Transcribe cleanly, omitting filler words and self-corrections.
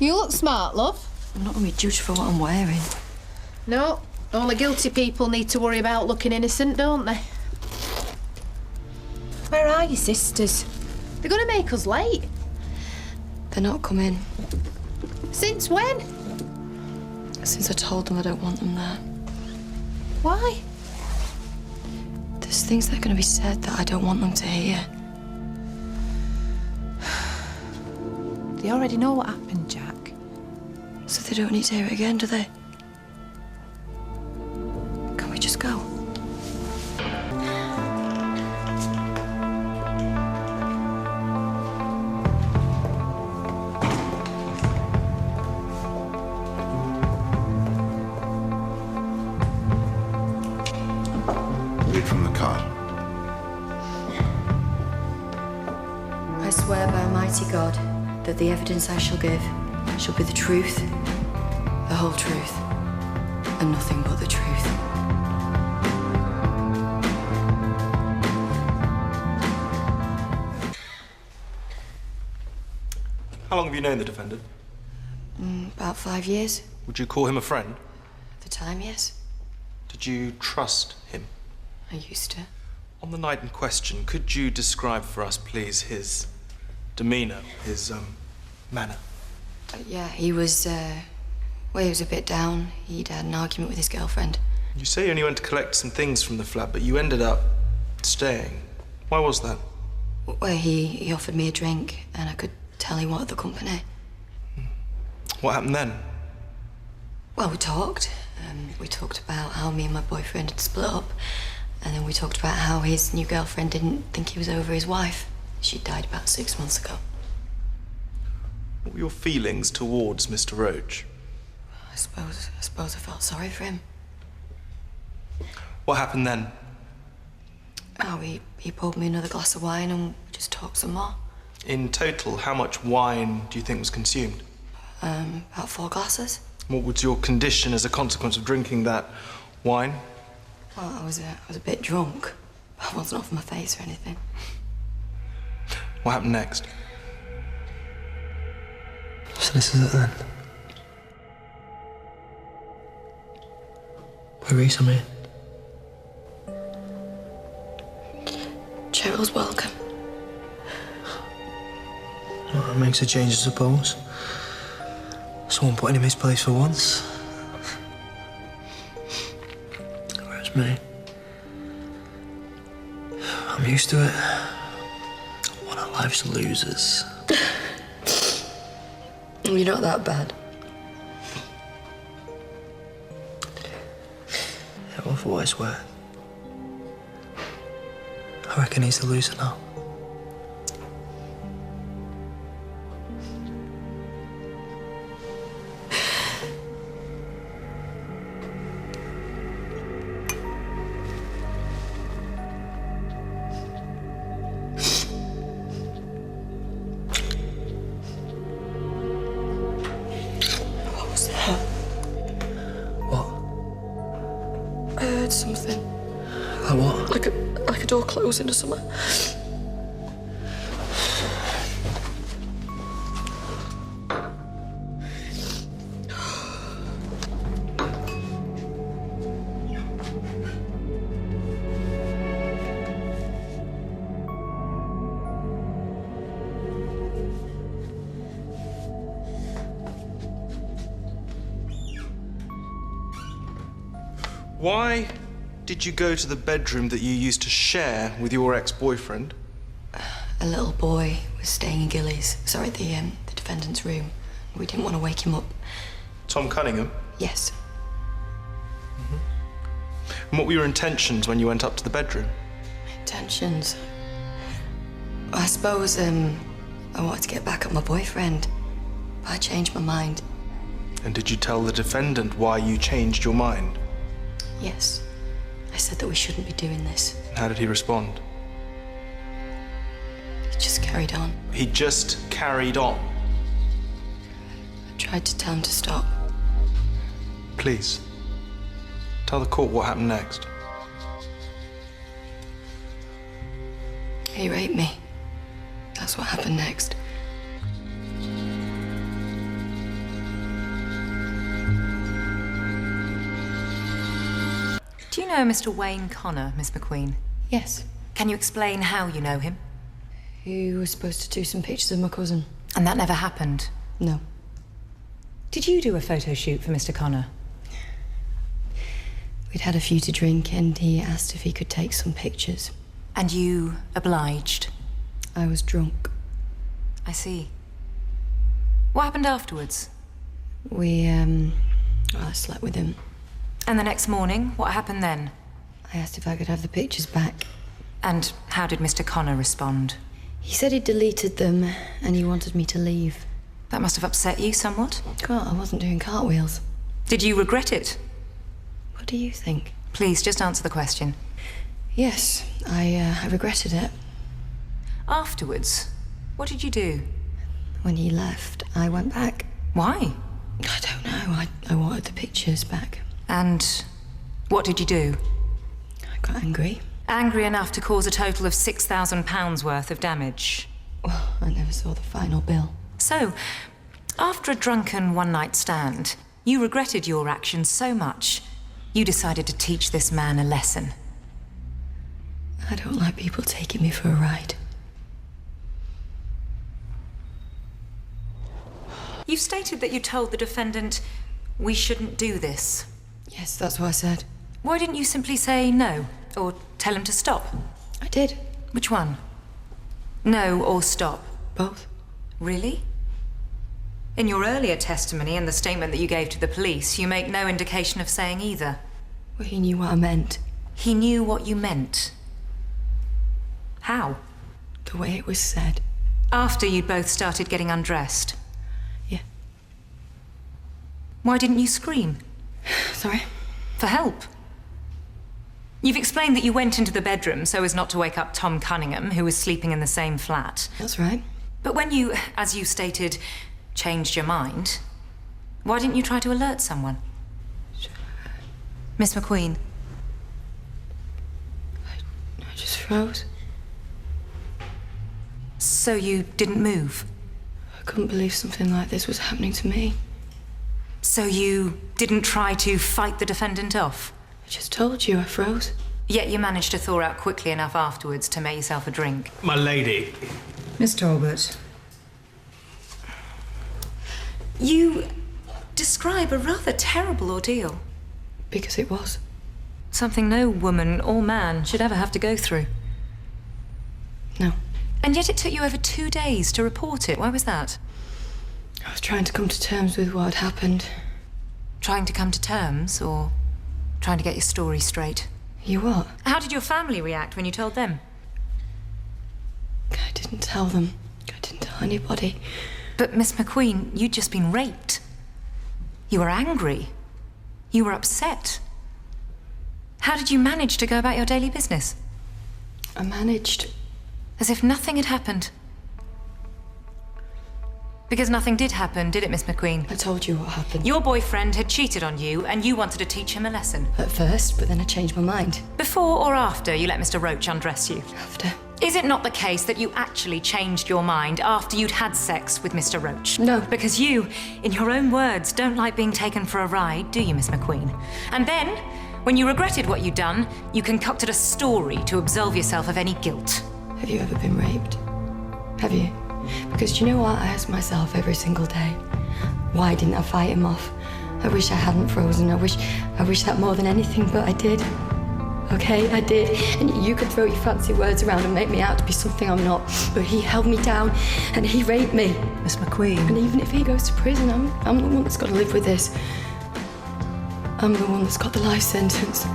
You look smart, love. I'm not going to be judged for what I'm wearing. No, only guilty people need to worry about looking innocent, don't they? Where are your sisters? They're going to make us late. They're not coming. Since when? Since I told them I don't want them there. Why? There's things that are going to be said that I don't want them to hear. They already know what happened, Jack. So they don't need to hear it again, do they? Can we just go? Read from the card. I swear by Almighty God that the evidence I shall give shall be the truth, the whole truth, and nothing but the truth. How long have you known the defendant? About 5 years. Would you call him a friend? At the time, yes. Did you trust him? I used to. On the night in question, could you describe for us, please, his demeanour, his, manner? Yeah, he was, well, he was a bit down. He'd had an argument with his girlfriend. You say you only went to collect some things from the flat, but you ended up staying. Why was that? Well, he offered me a drink, and I could tell he wanted the company. What happened then? Well, we talked. We talked about how me and my boyfriend had split up, and then we talked about how his new girlfriend didn't think he was over his wife. She died about 6 months ago. What were your feelings towards Mr. Roach? I suppose I felt sorry for him. What happened then? Oh, he poured me another glass of wine and we just talked some more. In total, how much wine do you think was consumed? About 4 glasses. What was your condition as a consequence of drinking that wine? Well, I was a bit drunk, but I wasn't off my face or anything. What happened next? So this is it then? By Rhys, I mean. Cheryl's welcome. Well, that makes a change, I suppose. Someone put him in his place for once. Whereas me, I'm used to it. One of life's losers. You're not that bad. Yeah, well, for what it's worth. I reckon he's the loser now. What was that? What? I heard something. Like what? Like a door closing or something. Why did you go to the bedroom that you used to share with your ex-boyfriend? A little boy was staying in Gilly's, sorry, the defendant's room. We didn't want to wake him up. Tom Cunningham? Yes. And what were your intentions when you went up to the bedroom? Intentions. I suppose, I wanted to get back at my boyfriend. But I changed my mind. And did you tell the defendant why you changed your mind? Yes. I said that we shouldn't be doing this. How did he respond? He just carried on. He just carried on. I tried to tell him to stop. Please, tell the court what happened next. He raped me. That's what happened next. Do you know Mr. Wayne Connor, Miss McQueen? Yes. Can you explain how you know him? He was supposed to do some pictures of my cousin. And that never happened? No. Did you do a photo shoot for Mr. Connor? We'd had a few to drink and he asked if he could take some pictures. And you obliged? I was drunk. I see. What happened afterwards? I slept with him. And the next morning, what happened then? I asked if I could have the pictures back. And how did Mr. Connor respond? He said he'd deleted them and he wanted me to leave. That must have upset you somewhat. God, I wasn't doing cartwheels. Did you regret it? What do you think? Please, just answer the question. Yes, I regretted it. Afterwards, what did you do? When he left, I went back. Why? I don't know. I wanted the pictures back. And what did you do? I got angry. Angry enough to cause a total of £6,000 worth of damage. Well, I never saw the final bill. So, after a drunken one-night stand, you regretted your actions so much, you decided to teach this man a lesson. I don't like people taking me for a ride. You stated that you told the defendant, we shouldn't do this. Yes, that's what I said. Why didn't you simply say no, or tell him to stop? I did. Which one? No or stop? Both. Really? In your earlier testimony and the statement that you gave to the police, you make no indication of saying either. Well, he knew what I meant. He knew what you meant. How? The way it was said. After you'd both started getting undressed. Yeah. Why didn't you scream? Sorry? For help. You've explained that you went into the bedroom so as not to wake up Tom Cunningham, who was sleeping in the same flat. That's right. But when you, as you stated, changed your mind, why didn't you try to alert someone? Miss McQueen. I just froze. So you didn't move? I couldn't believe something like this was happening to me. So you didn't try to fight the defendant off? I just told you I froze. Yet you managed to thaw out quickly enough afterwards to make yourself a drink. My lady. Miss Talbot. You describe a rather terrible ordeal. Because it was. Something no woman or man should ever have to go through. No. And yet it took you over 2 days to report it. Why was that? I was trying to come to terms with what had happened. Trying to come to terms, or trying to get your story straight? You what? How did your family react when you told them? I didn't tell them. I didn't tell anybody. But Miss McQueen, you'd just been raped. You were angry. You were upset. How did you manage to go about your daily business? I managed. As if nothing had happened. Because nothing did happen, did it, Miss McQueen? I told you what happened. Your boyfriend had cheated on you, and you wanted to teach him a lesson. At first, but then I changed my mind. Before or after you let Mr. Roach undress you? After. Is it not the case that you actually changed your mind after you'd had sex with Mr. Roach? No. Because you, in your own words, don't like being taken for a ride, do you, Miss McQueen? And then, when you regretted what you'd done, you concocted a story to absolve yourself of any guilt. Have you ever been raped? Have you? Because do you know what I ask myself every single day? Why didn't I fight him off? I wish I hadn't frozen. I wish that more than anything, but I did. Okay, I did. And you could throw your fancy words around and make me out to be something I'm not. But he held me down and he raped me. Miss McQueen. And even if he goes to prison, I'm the one that's got to live with this. I'm the one that's got the life sentence.